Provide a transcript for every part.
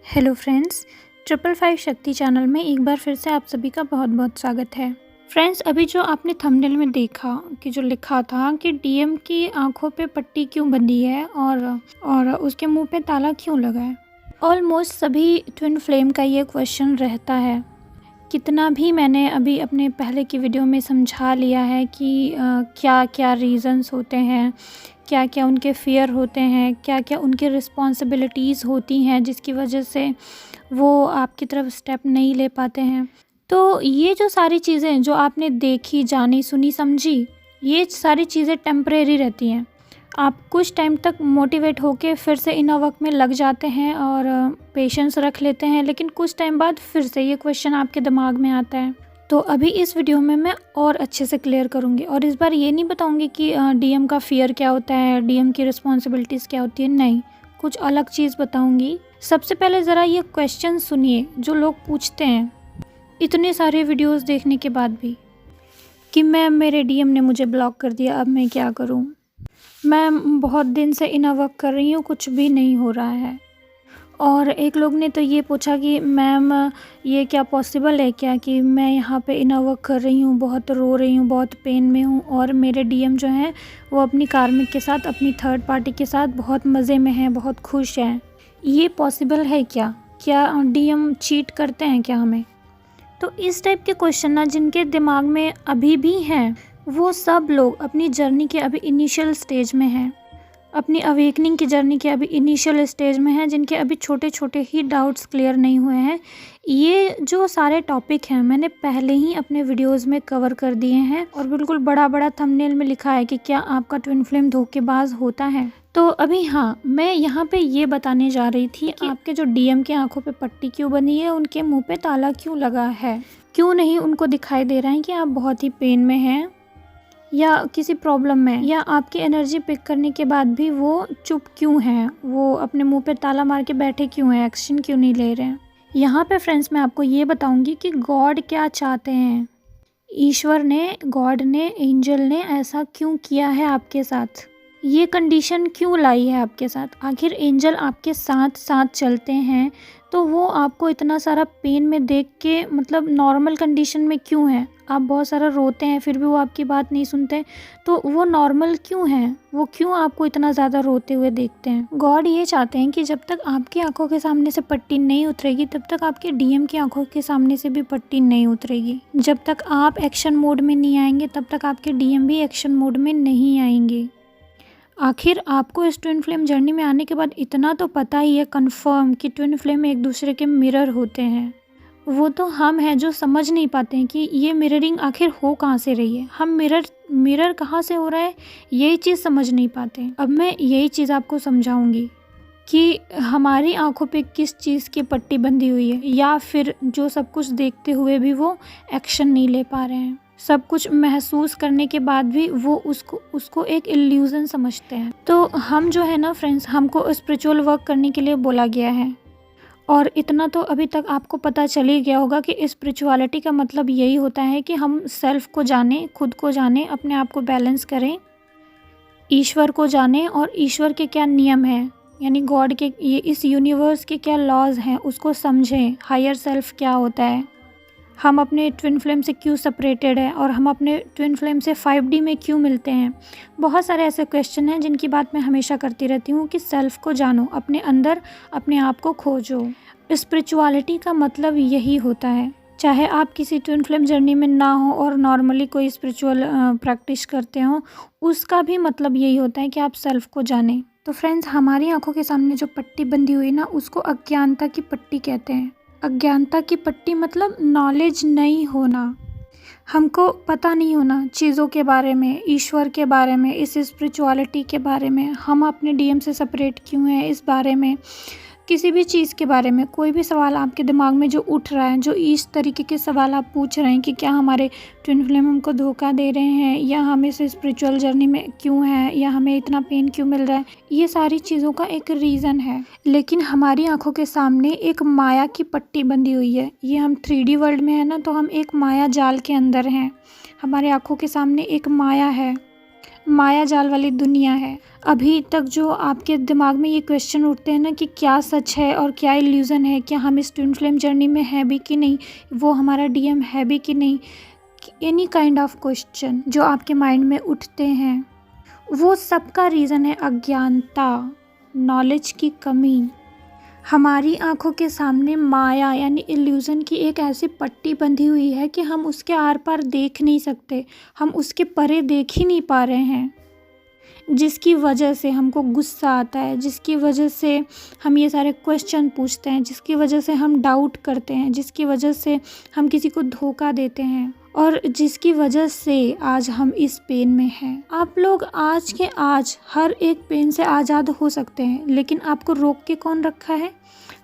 Hello friends, 555 शक्ति channel में एक बार फिर से आप सभी का बहुत बहुत स्वागत है। फ्रेंड्स, अभी जो आपने थंबनेल में देखा कि जो लिखा था कि डीएम की आंखों पे पट्टी क्यों बंधी है और उसके मुंह पे ताला क्यों लगा है। ऑलमोस्ट सभी ट्विन फ्लेम का ये क्वेश्चन रहता है। कितना भी मैंने अभी अपने पहले की वीडियो में समझा लिया है कि क्या क्या रीज़न्स होते हैं, क्या क्या उनके फ़ियर होते हैं, क्या क्या उनकी रिस्पॉन्सिबिलिटीज़ होती हैं जिसकी वजह से वो आपकी तरफ स्टेप नहीं ले पाते हैं। तो ये जो सारी चीज़ें जो आपने देखी, जानी, सुनी, समझी, ये सारी चीज़ें टेम्परेरी रहती हैं। आप कुछ टाइम तक मोटिवेट होके फिर से इनर वर्क में लग जाते हैं और पेशेंस रख लेते हैं, लेकिन कुछ टाइम बाद फिर से ये क्वेश्चन आपके दिमाग में आता है। तो अभी इस वीडियो में मैं और अच्छे से क्लियर करूँगी और इस बार ये नहीं बताऊँगी कि डीएम का फ़ियर क्या होता है, डीएम की रिस्पॉन्सिबिलिटीज़ क्या होती है, नहीं, कुछ अलग चीज़ बताऊँगी। सबसे पहले ज़रा ये क्वेश्चन सुनिए जो लोग पूछते हैं इतने सारे वीडियोस देखने के बाद भी कि मैम मेरे डीएम ने मुझे ब्लॉक कर दिया, अब मैं क्या करूँ। मैम बहुत दिन से इनर वर्क कर रही हूँ, कुछ भी नहीं हो रहा है। और एक लोग ने तो ये पूछा कि मैम ये क्या पॉसिबल है क्या कि मैं यहाँ पे इनर वर्क कर रही हूँ, बहुत रो रही हूँ, बहुत पेन में हूँ और मेरे डीएम जो हैं वो अपनी कार्मिक के साथ, अपनी थर्ड पार्टी के साथ बहुत मज़े में हैं, बहुत खुश हैं। ये पॉसिबल है क्या? क्या डीएम चीट करते हैं क्या हमें? तो इस टाइप के क्वेश्चन ना जिनके दिमाग में अभी भी हैं, वो सब लोग अपनी जर्नी के अभी इनिशियल स्टेज में हैं, अपनी अवेकनिंग की जर्नी के अभी इनिशियल स्टेज में हैं, जिनके अभी छोटे छोटे ही डाउट्स क्लियर नहीं हुए हैं। ये जो सारे टॉपिक हैं मैंने पहले ही अपने वीडियोस में कवर कर दिए हैं और बिल्कुल बड़ा बड़ा थंबनेल में लिखा है कि क्या आपका ट्विन फ्लेम धोखेबाज होता है। तो अभी हाँ, मैं यहाँ पे ये बताने जा रही थी कि आपके जो डीएम की आंखों पे पट्टी क्यों बनी है, उनके मुंह पे ताला क्यों लगा है, क्यों नहीं उनको दिखाई दे रहा है कि आप बहुत ही पेन में हैं या किसी प्रॉब्लम में, या आपकी एनर्जी पिक करने के बाद भी वो चुप क्यों हैं, वो अपने मुंह पे ताला मार के बैठे क्यों हैं, एक्शन क्यों नहीं ले रहे हैं। यहाँ पे फ्रेंड्स मैं आपको ये बताऊंगी कि गॉड क्या चाहते हैं, ईश्वर ने, गॉड ने, एंजल ने ऐसा क्यों किया है आपके साथ, ये कंडीशन क्यों लाई है आपके साथ। आखिर एंजल आपके साथ साथ चलते हैं तो वो आपको इतना सारा पेन में देख के मतलब नॉर्मल कंडीशन में क्यों है, आप बहुत सारा रोते हैं फिर भी वो आपकी बात नहीं सुनते, तो वो नॉर्मल क्यों हैं, वो क्यों आपको इतना ज़्यादा रोते हुए देखते हैं। गॉड ये चाहते हैं कि जब तक आपकी आंखों के सामने से पट्टी नहीं उतरेगी तब तक आपके डीएम की आंखों के सामने से भी पट्टी नहीं उतरेगी। जब तक आप एक्शन मोड में नहीं आएंगे तब तक आपके डीएम भी एक्शन मोड में नहीं आएंगे। आखिर आपको इस ट्विन फ्लेम जर्नी में आने के बाद इतना तो पता ही है कंफर्म कि ट्विन फ्लेम एक दूसरे के मिरर होते हैं। वो तो हम हैं जो समझ नहीं पाते हैं कि ये मिररिंग आखिर हो कहाँ से रही है, हम मिरर कहाँ से हो रहा है, यही चीज़ समझ नहीं पाते। अब मैं यही चीज़ आपको समझाऊंगी कि हमारी आंखों पे किस चीज़ की पट्टी बंधी हुई है, या फिर जो सब कुछ देखते हुए भी वो एक्शन नहीं ले पा रहे हैं, सब कुछ महसूस करने के बाद भी वो उसको एक इल्यूज़न समझते हैं। तो हम जो है ना फ्रेंड्स, हमको स्पिरिचुअल वर्क करने के लिए बोला गया है और इतना तो अभी तक आपको पता चल ही गया होगा कि स्पिरिचुअलिटी का मतलब यही होता है कि हम सेल्फ को जानें, खुद को जानें, अपने आप को बैलेंस करें, ईश्वर को जानें और ईश्वर के क्या नियम हैं, यानी गॉड के ये इस यूनिवर्स के क्या लॉज हैं उसको समझें, हायर सेल्फ क्या होता है, हम अपने ट्विन फ्लेम से क्यों सेपरेटेड है और हम अपने ट्विन फ्लेम से 5D में क्यों मिलते हैं। बहुत सारे ऐसे क्वेश्चन हैं जिनकी बात मैं हमेशा करती रहती हूँ कि सेल्फ को जानो, अपने अंदर अपने आप को खोजो। स्पिरिचुअलिटी का मतलब यही होता है, चाहे आप किसी ट्विन फ्लेम जर्नी में ना हो और नॉर्मली कोई स्पिरिचुअल प्रैक्टिस करते हो, उसका भी मतलब यही होता है कि आप सेल्फ को जानें। तो फ्रेंड्स, हमारी आंखों के सामने जो पट्टी बंधी हुई ना, उसको अज्ञानता की पट्टी कहते हैं। अज्ञानता की पट्टी मतलब नॉलेज नहीं होना, हमको पता नहीं होना चीज़ों के बारे में, ईश्वर के बारे में, इस स्पिरिचुअलिटी के बारे में, हम अपने डीएम से सेपरेट क्यों हैं, इस बारे में, किसी भी चीज़ के बारे में कोई भी सवाल आपके दिमाग में जो उठ रहा है, जो इस तरीके के सवाल आप पूछ रहे हैं कि क्या हमारे ट्विन फ्लेम हमको धोखा दे रहे हैं, या हम इस स्पिरिचुअल जर्नी में क्यों हैं, या हमें इतना पेन क्यों मिल रहा है, ये सारी चीज़ों का एक रीज़न है। लेकिन हमारी आंखों के सामने एक माया की पट्टी बंधी हुई है। ये हम 3D वर्ल्ड में है ना, तो हम एक माया जाल के अंदर हैं, हमारे आंखों के सामने एक माया है माया जाल वाली दुनिया है। अभी तक जो आपके दिमाग में ये क्वेश्चन उठते हैं ना कि क्या सच है और क्या इल्यूज़न है, क्या हम इस ट्विन फ्लेम जर्नी में है भी कि नहीं, वो हमारा डीएम है भी कि नहीं, एनी काइंड ऑफ क्वेश्चन जो आपके माइंड में उठते हैं, वो सबका रीज़न है अज्ञानता, नॉलेज की कमी। हमारी आंखों के सामने माया यानी इल्यूज़न की एक ऐसी पट्टी बंधी हुई है कि हम उसके आर पार देख नहीं सकते, हम उसके परे देख ही नहीं पा रहे हैं, जिसकी वजह से हमको गुस्सा आता है, जिसकी वजह से हम ये सारे क्वेश्चन पूछते हैं, जिसकी वजह से हम डाउट करते हैं, जिसकी वजह से हम किसी को धोखा देते हैं और जिसकी वजह से आज हम इस पेन में हैं। आप लोग आज के आज हर एक पेन से आज़ाद हो सकते हैं, लेकिन आपको रोक के कौन रखा है?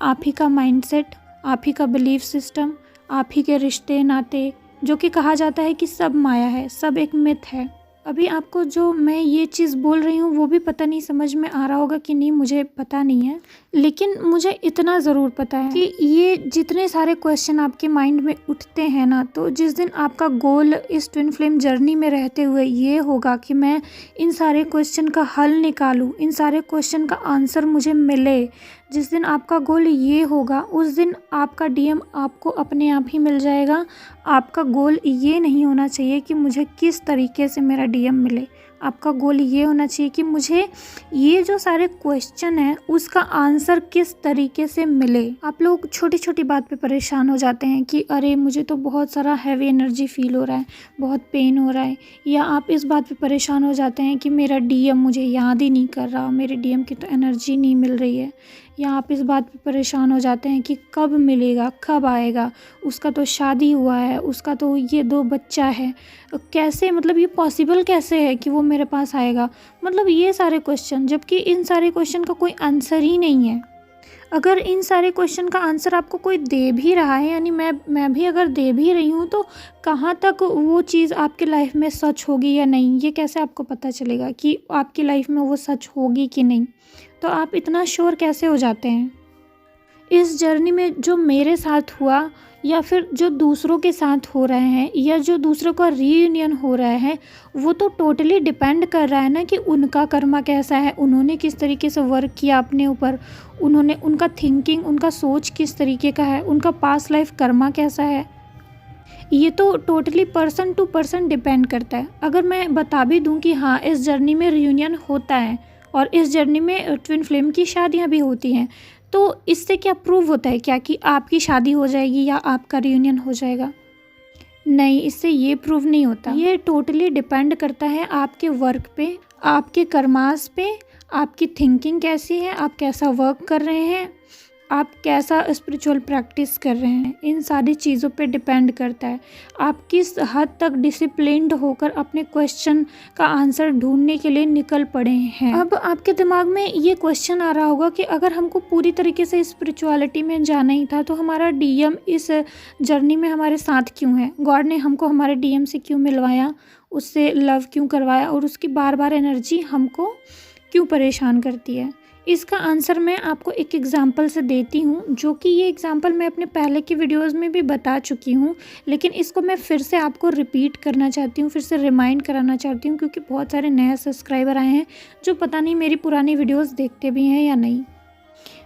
आप ही का माइंडसेट, आप ही का बिलीफ सिस्टम, आप ही के रिश्ते नाते, जो कि कहा जाता है कि सब माया है, सब एक मिथ है। अभी आपको जो मैं ये चीज़ बोल रही हूँ वो भी पता नहीं समझ में आ रहा होगा कि नहीं, मुझे पता नहीं है, लेकिन मुझे इतना ज़रूर पता है कि ये जितने सारे क्वेश्चन आपके माइंड में उठते हैं ना, तो जिस दिन आपका गोल इस ट्विन फ्लेम जर्नी में रहते हुए ये होगा कि मैं इन सारे क्वेश्चन का हल निकालूं, इन सारे क्वेश्चन का आंसर मुझे मिले, जिस दिन आपका गोल ये होगा उस दिन आपका डीएम आपको अपने आप ही मिल जाएगा। आपका गोल ये नहीं होना चाहिए कि मुझे किस तरीके से मेरा डीएम मिले, आपका गोल ये होना चाहिए कि मुझे ये जो सारे क्वेश्चन हैं उसका आंसर किस तरीके से मिले। आप लोग छोटी छोटी बात पे परेशान हो जाते हैं कि अरे मुझे तो बहुत सारा हैवी एनर्जी फील हो रहा है, बहुत पेन हो रहा है, या आप इस बात पे परेशान हो जाते हैं कि मेरा डीएम मुझे याद ही नहीं कर रहा, मेरे डीएम की तो एनर्जी नहीं मिल रही है, या आप इस बात पे परेशान हो जाते हैं कि कब मिलेगा, कब आएगा, उसका तो शादी हुआ है, उसका तो ये 2 बच्चा है, कैसे, मतलब ये पॉसिबल कैसे है कि वो मेरे पास आएगा, मतलब ये सारे क्वेश्चन, जबकि इन सारे क्वेश्चन का कोई आंसर ही नहीं है। अगर इन सारे क्वेश्चन का आंसर आपको कोई दे भी रहा है, यानी मैं भी अगर दे भी रही हूँ, तो कहाँ तक वो चीज़ आपके लाइफ में सच होगी या नहीं, ये कैसे आपको पता चलेगा कि आपकी लाइफ में वो सच होगी कि नहीं? तो आप इतना श्योर कैसे हो जाते हैं? इस जर्नी में जो मेरे साथ हुआ या फिर जो दूसरों के साथ हो रहे हैं या जो दूसरों का रीयूनियन हो रहा है, वो तो टोटली डिपेंड कर रहा है ना कि उनका कर्मा कैसा है, उन्होंने किस तरीके से वर्क किया अपने ऊपर, उनका थिंकिंग, उनका सोच किस तरीके का है, उनका पास्ट लाइफ कर्मा कैसा है। ये तो totally person to person depend करता है। अगर मैं बता भी दूं कि हाँ इस जर्नी में रियूनियन होता है और इस जर्नी में ट्विन फ्लेम की शादियाँ भी होती हैं, तो इससे क्या प्रूव होता है क्या कि आपकी शादी हो जाएगी या आपका रियूनियन हो जाएगा? नहीं, इससे ये प्रूव नहीं होता। ये टोटली डिपेंड करता है आपके वर्क पे, आपके कर्मास पे, आपकी थिंकिंग कैसी है, आप कैसा वर्क कर रहे हैं, आप कैसा स्पिरिचुअल प्रैक्टिस कर रहे हैं, इन सारी चीज़ों पे डिपेंड करता है। आप किस हद तक डिसिप्लिन्ड होकर अपने क्वेश्चन का आंसर ढूंढने के लिए निकल पड़े हैं। अब आपके दिमाग में ये क्वेश्चन आ रहा होगा कि अगर हमको पूरी तरीके से स्पिरिचुअलिटी में जाना ही था तो हमारा डीएम इस जर्नी में हमारे साथ क्यों है? गॉड ने हमको हमारे डीएम से क्यों मिलवाया, उससे लव क्यों करवाया और उसकी बार बार एनर्जी हमको क्यों परेशान करती है? इसका आंसर मैं आपको एक एग्जांपल से देती हूँ, जो कि ये एग्जांपल मैं अपने पहले की वीडियोस में भी बता चुकी हूँ, लेकिन इसको मैं फिर से आपको रिपीट करना चाहती हूँ, फिर से रिमाइंड कराना चाहती हूँ, क्योंकि बहुत सारे नए सब्सक्राइबर आए हैं जो पता नहीं मेरी पुरानी वीडियोस देखते भी हैं या नहीं।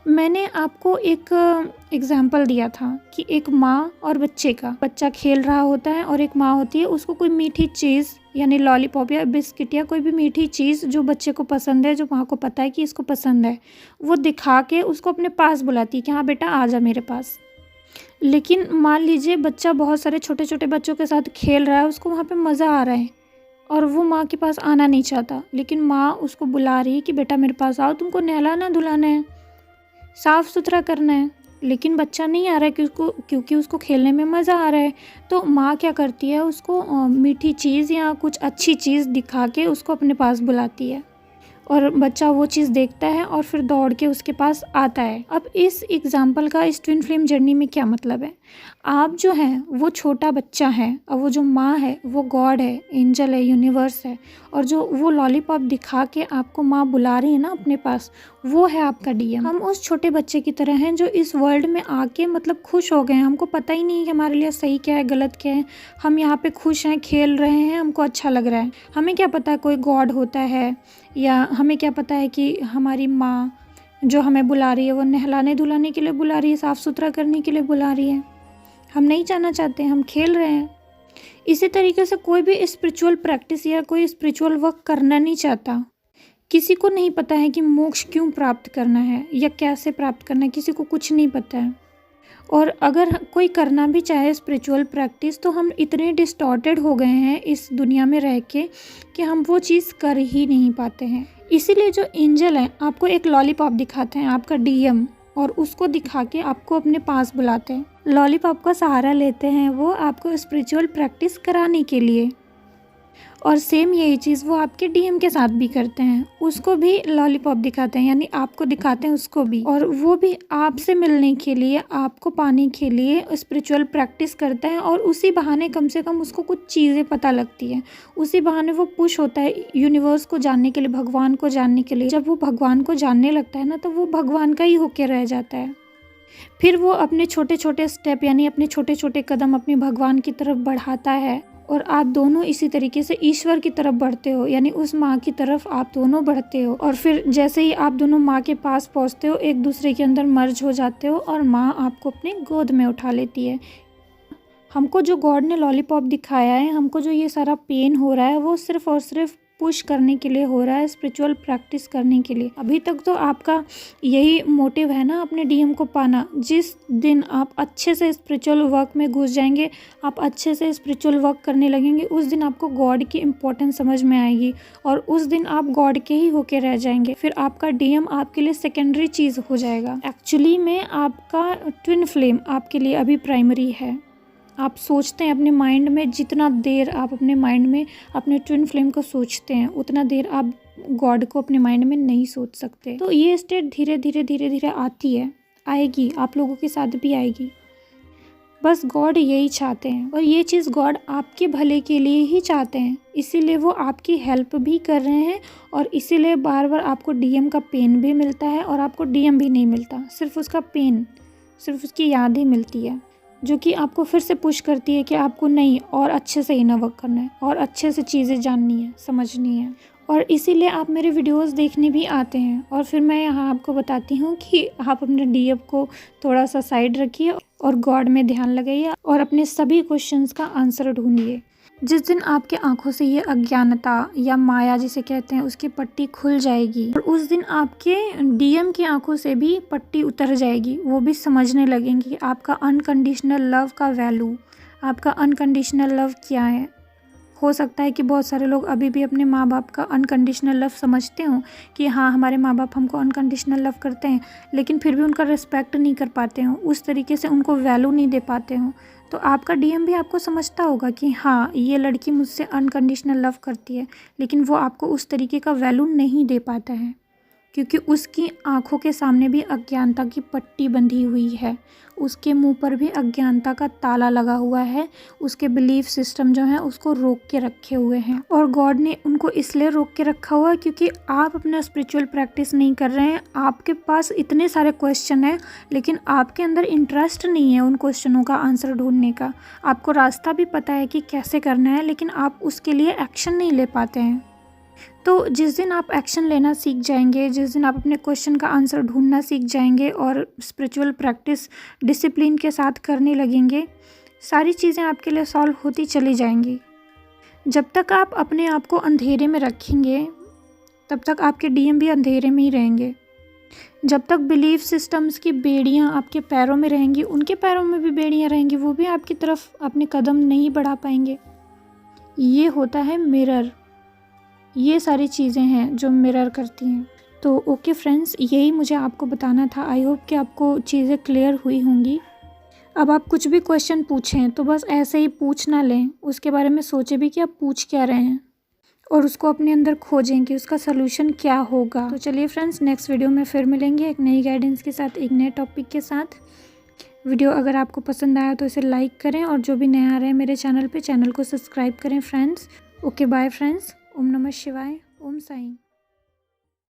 मैंने आपको एक एग्जाम्पल दिया था कि एक माँ और बच्चे का, बच्चा खेल रहा होता है और एक माँ होती है, उसको कोई मीठी चीज़ यानी लॉलीपॉप या बिस्किट या कोई भी मीठी चीज़ जो बच्चे को पसंद है, जो माँ को पता है कि इसको पसंद है, वो दिखा के उसको अपने पास बुलाती है कि हाँ बेटा आ जा मेरे पास। लेकिन मान लीजिए बच्चा बहुत सारे छोटे छोटे बच्चों के साथ खेल रहा है, उसको वहाँ पे मज़ा आ रहा है और वो माँ के पास आना नहीं चाहता, लेकिन माँ उसको बुला रही है कि बेटा मेरे पास आओ, तुमको नहलाना धुलाना है, साफ़ सुथरा करना है, लेकिन बच्चा नहीं आ रहा है क्योंकि उसको खेलने में मज़ा आ रहा है। तो माँ क्या करती है, उसको मीठी चीज़ या कुछ अच्छी चीज़ दिखा के उसको अपने पास बुलाती है। और बच्चा वो चीज़ देखता है और फिर दौड़ के उसके पास आता है। अब इस एग्जाम्पल का इस ट्विन फ्लेम जर्नी में क्या मतलब है? आप जो हैं वो छोटा बच्चा है और वो जो माँ है वो गॉड है, एंजल है, यूनिवर्स है, और जो वो लॉलीपॉप दिखा के आपको माँ बुला रही है ना अपने पास, वो है आपका डीएम। हम उस छोटे बच्चे की तरह हैं जो इस वर्ल्ड में आके मतलब खुश हो गए हैं। हमको पता ही नहीं कि हमारे लिए सही क्या है, गलत क्या है। हम यहाँ पे खुश हैं, खेल रहे हैं, हमको अच्छा लग रहा है। हमें क्या पता कोई गॉड होता है, या हमें क्या पता है कि हमारी माँ जो हमें बुला रही है वो नहलाने धुलाने के लिए बुला रही है, साफ़ सुथरा करने के लिए बुला रही है। हम नहीं जानना चाहते, हम खेल रहे हैं। इसी तरीके से कोई भी स्पिरिचुअल प्रैक्टिस या कोई स्पिरिचुअल वर्क करना नहीं चाहता। किसी को नहीं पता है कि मोक्ष क्यों प्राप्त करना है या कैसे प्राप्त करना है, किसी को कुछ नहीं पता है। और अगर कोई करना भी चाहे स्पिरिचुअल प्रैक्टिस, तो हम इतने डिस्टॉर्टेड हो गए हैं इस दुनिया में रह के कि हम वो चीज़ कर ही नहीं पाते हैं। इसीलिए जो एंजल है आपको एक लॉलीपॉप दिखाते हैं, आपका डीएम, और उसको दिखा के आपको अपने पास बुलाते हैं। लॉलीपॉप का सहारा लेते हैं वो आपको स्पिरिचुअल प्रैक्टिस कराने के लिए। और सेम यही चीज़ वो आपके डीएम के साथ भी करते हैं, उसको भी लॉलीपॉप दिखाते हैं, यानी आपको दिखाते हैं उसको भी, और वो भी आपसे मिलने के लिए, आपको पाने के लिए स्पिरिचुअल प्रैक्टिस करते हैं। और उसी बहाने कम से कम उसको कुछ चीज़ें पता लगती हैं, उसी बहाने वो पुश होता है यूनिवर्स को जानने के लिए, भगवान को जानने के लिए। जब वो भगवान को जानने लगता है ना, तो वो भगवान का ही होके रह जाता है। फिर वो अपने छोटे छोटे स्टेप, यानी अपने छोटे छोटे कदम अपने भगवान की तरफ बढ़ाता है, और आप दोनों इसी तरीके से ईश्वर की तरफ बढ़ते हो, यानी उस माँ की तरफ आप दोनों बढ़ते हो। और फिर जैसे ही आप दोनों माँ के पास पहुँचते हो, एक दूसरे के अंदर मर्ज हो जाते हो, और माँ आपको अपने गोद में उठा लेती है। हमको जो गॉड ने लॉलीपॉप दिखाया है, हमको जो ये सारा पेन हो रहा है, वो सिर्फ और सिर्फ पुश करने के लिए हो रहा है, स्पिरिचुअल प्रैक्टिस करने के लिए। अभी तक तो आपका यही मोटिव है ना, अपने डीएम को पाना। जिस दिन आप अच्छे से स्पिरिचुअल वर्क में घुस जाएंगे, आप अच्छे से स्पिरिचुअल वर्क करने लगेंगे, उस दिन आपको गॉड की इम्पोर्टेंस समझ में आएगी, और उस दिन आप गॉड के ही होके रह जाएंगे। फिर आपका डीएम आपके लिए सेकेंडरी चीज़ हो जाएगा। एक्चुअली में आपका ट्विन फ्लेम आपके लिए अभी प्राइमरी है। आप सोचते हैं अपने माइंड में, जितना देर आप अपने माइंड में अपने ट्विन फ्लेम को सोचते हैं, उतना देर आप गॉड को अपने माइंड में नहीं सोच सकते। तो ये स्टेट धीरे धीरे धीरे धीरे आती है, आएगी, आप लोगों के साथ भी आएगी। बस गॉड यही चाहते हैं, और ये चीज़ गॉड आपके भले के लिए ही चाहते हैं। इसीलिए वो आपकी हेल्प भी कर रहे हैं, और इसीलिए बार बार आपको डीएम का पेन भी मिलता है, और आपको डीएम भी नहीं मिलता, सिर्फ उसका पेन, सिर्फ उसकी याद ही मिलती है, जो कि आपको फिर से पुश करती है कि आपको नहीं, और अच्छे से इनर वर्क करना है, और अच्छे से चीज़ें जाननी है, समझनी है। और इसीलिए आप मेरे वीडियोस देखने भी आते हैं, और फिर मैं यहाँ आपको बताती हूँ कि आप अपने डीएम को थोड़ा सा साइड रखिए और गॉड में ध्यान लगाइए, और अपने सभी क्वेश्चंस का आंसर ढूंढिए। जिस दिन आपके आंखों से ये अज्ञानता या माया जिसे कहते हैं उसकी पट्टी खुल जाएगी, और उस दिन आपके डीएम की आंखों से भी पट्टी उतर जाएगी। वो भी समझने लगेंगे आपका अनकंडीशनल लव का वैल्यू, आपका अनकंडीशनल लव क्या है। हो सकता है कि बहुत सारे लोग अभी भी अपने माँ बाप का अनकंडीशनल लव समझते हों कि हाँ, हमारे माँ बाप हमको अनकंडीशनल लव करते हैं, लेकिन फिर भी उनका रिस्पेक्ट नहीं कर पाते हों, उस तरीके से उनको वैल्यू नहीं दे पाते हों। तो आपका डीएम भी आपको समझता होगा कि हाँ, ये लड़की मुझसे अनकंडीशनल लव करती है, लेकिन वो आपको उस तरीके का वैल्यू नहीं दे पाता है, क्योंकि उसकी आंखों के सामने भी अज्ञानता की पट्टी बंधी हुई है, उसके मुंह पर भी अज्ञानता का ताला लगा हुआ है, उसके बिलीफ सिस्टम जो है उसको रोक के रखे हुए हैं। और गॉड ने उनको इसलिए रोक के रखा हुआ है क्योंकि आप अपना स्पिरिचुअल प्रैक्टिस नहीं कर रहे हैं। आपके पास इतने सारे क्वेश्चन हैं, लेकिन आपके अंदर इंटरेस्ट नहीं है उन क्वेश्चनों का आंसर ढूंढने का। आपको रास्ता भी पता है कि कैसे करना है, लेकिन आप उसके लिए एक्शन नहीं ले पाते हैं। तो जिस दिन आप एक्शन लेना सीख जाएंगे, जिस दिन आप अपने क्वेश्चन का आंसर ढूंढना सीख जाएंगे और स्पिरिचुअल प्रैक्टिस डिसिप्लिन के साथ करने लगेंगे, सारी चीज़ें आपके लिए सॉल्व होती चली जाएंगी। जब तक आप अपने आप को अंधेरे में रखेंगे, तब तक आपके डीएम भी अंधेरे में ही रहेंगे। जब तक बिलीफ सिस्टम्स की बेड़ियाँ आपके पैरों में रहेंगी, उनके पैरों में भी बेड़ियाँ रहेंगी, वो भी आपकी तरफ अपने कदम नहीं बढ़ा पाएंगे। ये होता है मिरर। ये सारी चीज़ें हैं जो मिरर करती हैं। तो ओके फ्रेंड्स, यही मुझे आपको बताना था। आई होप कि आपको चीज़ें क्लियर हुई होंगी। अब आप कुछ भी क्वेश्चन पूछें तो बस ऐसे ही पूछ ना लें, उसके बारे में सोचें भी कि आप पूछ क्या रहे हैं। और उसको अपने अंदर खोजें कि उसका सलूशन क्या होगा। तो चलिए फ्रेंड्स, नेक्स्ट वीडियो में फिर मिलेंगे एक नई गाइडेंस के साथ, एक नए टॉपिक के साथ। वीडियो अगर आपको पसंद आया तो इसे लाइक करें और जो भी नया आ रहे हैं मेरे चैनल पे, चैनल को सब्सक्राइब करें फ्रेंड्स। Okay bye friends. ओम नमः शिवाय। ओम साईं।